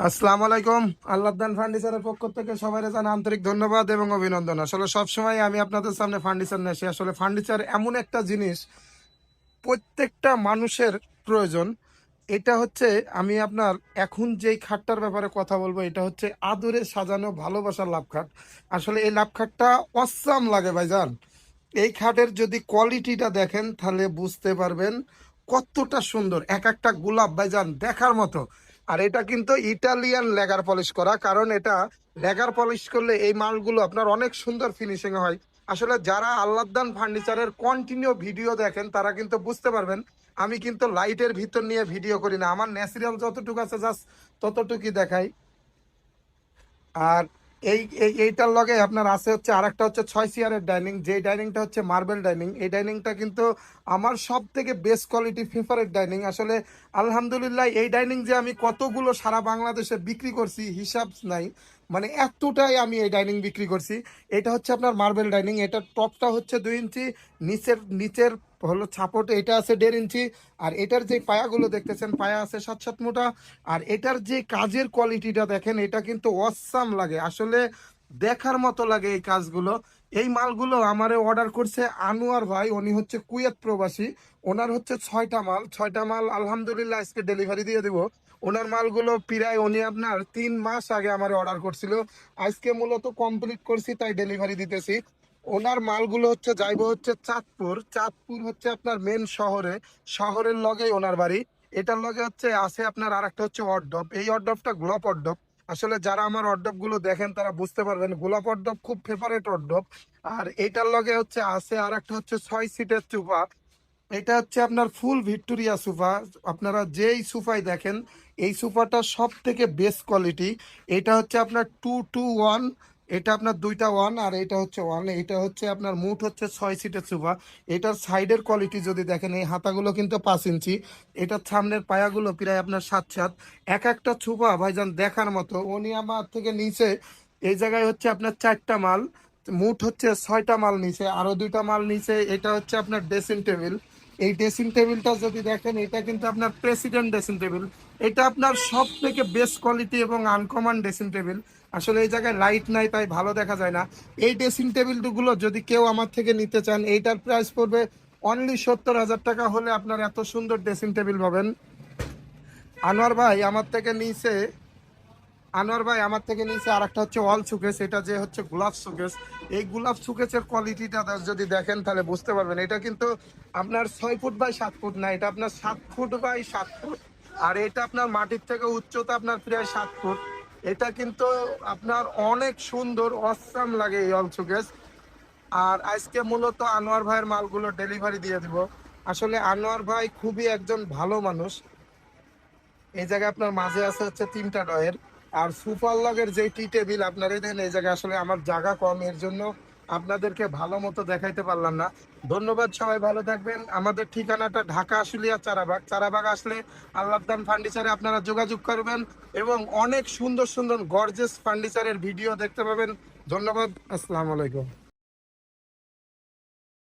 আসসালামু আলাইকুম। আল্লাহদান ফার্নিচারের পক্ষ থেকে সবাই জানাই আন্তরিক ধন্যবাদ এবং অভিনন্দন। আসলে সবসময় আমি আপনাদের সামনে ফার্নিচার নিয়ে আসি। আসলে ফার্নিচার এমন একটা জিনিস প্রত্যেকটা মানুষের প্রয়োজন। এটা হচ্ছে আমি আপনার এখন যেই খাটটার ব্যাপারে কথা বলবো, এটা হচ্ছে আদরে সাজানো ভালোবাসার লাভ খাট। আসলে এই লাভ খাটটা অসাম লাগে ভাইজান। এই খাটের যদি কোয়ালিটিটা দেখেন তাহলে বুঝতে পারবেন কতটা সুন্দর। এক একটা গোলাপ ভাইজান দেখার মতো। আর এটা কিন্তু ইটালিয়ান লেগার পলিশ করা, কারণ এটা লেগার পলিশ করলে এই মালগুলো আপনার অনেক সুন্দর ফিনিশিং হয়। আসলে যারা আল্লাহদান ফার্নিচারের কন্টিনিউ ভিডিও দেখেন তারা কিন্তু বুঝতে পারবেন আমি কিন্তু লাইটের ভিতর নিয়ে ভিডিও করি না, আমার ন্যাচারাল যতটুকু আছে জাস্ট ততটুকুই দেখাই। আর এইটার লগে আপনার আছে হচ্ছে আরেকটা হচ্ছে 6 চেয়ারের ডাইনিং, যে ডাইনিংটা হচ্ছে মার্বেল ডাইনিং। এই ডাইনিংটা কিন্তু আমার সব থেকে বেস্ট কোয়ালিটি ফেভারিট ডাইনিং। আসলে আলহামদুলিল্লাহ এই ডাইনিং যে আমি কতগুলো সারা বাংলাদেশে বিক্রি করছি হিসাব নাই, মানে এতটাই আমি এই ডাইনিং বিক্রি করছি। এটা হচ্ছে আপনার মার্বেল ডাইনিং, এটার টপটা হচ্ছে 2 ইঞ্চি, নিচের নিচের হলো ছাপট এটা আছে 1.5 ইঞ্চি। আর এটার যে পায়াগুলো দেখতেছেন পায়া আছে 7-7 মোটা। আর এটার যে কাজের কোয়ালিটিটা দেখেন, এটা কিন্তু অসাম লাগে আসলে, দেখার মতো লাগে এই কাজগুলো। এই মালগুলো আমারে অর্ডার করছে আনোয়ার ভাই, উনি হচ্ছে কুয়েত প্রবাসী। ওনার হচ্ছে 6টা মাল আলহামদুলিল্লাহ আজকে ডেলিভারি দিয়ে দিব। ওনার মালগুলো প্রায় উনি আপনার 3 মাস আগে আমার অর্ডার করছিল, আজকে মূলত কমপ্লিট করছি তাই ডেলিভারি দিতেছি। ওনার মালগুলো হচ্ছে যাইবো হচ্ছে চাঁদপুর হচ্ছে আপনার মেন শহরে, শহরের লগেই ওনার বাড়ি। এটার লগে হচ্ছে আছে আপনার আর একটা হচ্ছে অর্ডব, এই অর্ডবটা গোলাপ অর্ডব। আসলে যারা আমার অর্ডব গুলো দেখেন তারা বুঝতে পারবেন গোলাপ অর্ডব খুব ফেভারেট অর্ডব। আর এইটার লগে হচ্ছে আছে আর একটা হচ্ছে 6 সিটের সোফা। এটা হচ্ছে আপনার ফুল ভিক্টোরিয়া সোফা। আপনারা যেই সোফাই দেখেন এই সোফাটা সব থেকে বেস্ট কোয়ালিটি। এটা হচ্ছে আপনার 2-2-1, এটা আপনার 2টা 1 আর এটা হচ্ছে 1। এটা হচ্ছে আপনার মুঠ হচ্ছে 6 সিটের সোফা। এটার সাইডের কোয়ালিটি যদি দেখেন, এই হাতাগুলো কিন্তু 5 ইঞ্চি, এটার সামনের পায়াগুলো প্রায় আপনার 7-7। এক একটা সোফা ভাইজান দেখার মতো। উনি আমার থেকে নিচে এই জায়গায় হচ্ছে আপনার 4টা মাল, মুঠ হচ্ছে 6টা মাল নিচে, আরো 2টা মাল নিচে। এটা হচ্ছে আপনার ড্রেসিং টেবিল। এই ড্রেসিং টেবিলটা যদি দেখেন, এটা কিন্তু আপনার প্রেসিডেন্ট ড্রেসিং টেবিল। এটা আপনার সব থেকে বেস্ট কোয়ালিটি এবং আনকমন ড্রেসিং টেবিল। আসলে এই জায়গায় লাইট নাই তাই ভালো দেখা যায় না। এই ড্রেসিং টেবিলগুলো যদি কেউ আমার থেকে নিতে চান, এইটার প্রাইস পড়বে অনলি 70,000 টাকা হলে আপনার এত সুন্দর ড্রেসিং টেবিল পাবেন। আনোয়ার ভাই আমার থেকে নিচে আনোয়ার ভাই আমার থেকে নিচে আর একটা হচ্ছে ওয়াল শোকেস, এটা যে হচ্ছে গোলাপ শোকেস। এই গোলাপ শোকেসের কোয়ালিটিটা যদি দেখেন তাহলে বুঝতে পারবেন এটা কিন্তু আপনার 6 ফুট বাই 7 ফুট না, এটা আপনার 7 ফুট বাই 7 ফুট। আর এটা আপনার মাটির থেকে উচ্চতা আপনার প্রায় 7 ফুট। এটা কিন্তু আপনার অনেক সুন্দর অসাম লাগে এই ওয়াল শোকেস। আর আজকে মূলত আনোয়ার ভাইয়ের মালগুলো ডেলিভারি দিয়ে দিব। আসলে আনোয়ার ভাই খুবই একজন ভালো মানুষ। এই জায়গায় আপনার মাঝে আছে হচ্ছে 3টা ডয়ের। আর সুপার লগের যে টি টেবিল আপনার এই দেখেন, এই জায়গায় আসলে আমার জায়গা কম, এর জন্য আপনাদেরকে ভালো মতো দেখাইতে পারলাম না। ধন্যবাদ, সবাই ভালো থাকবেন। আমাদের ঠিকানাটা ঢাকা আশুলিয়া চারাবাগ। চারাবাগ আসলে আল্লাহদান ফার্নিচারে আপনারা যোগাযোগ করবেন এবং অনেক সুন্দর সুন্দর গর্জেস ফার্নিচারের ভিডিও দেখতে পাবেন। ধন্যবাদ, আসসালামু আলাইকুম।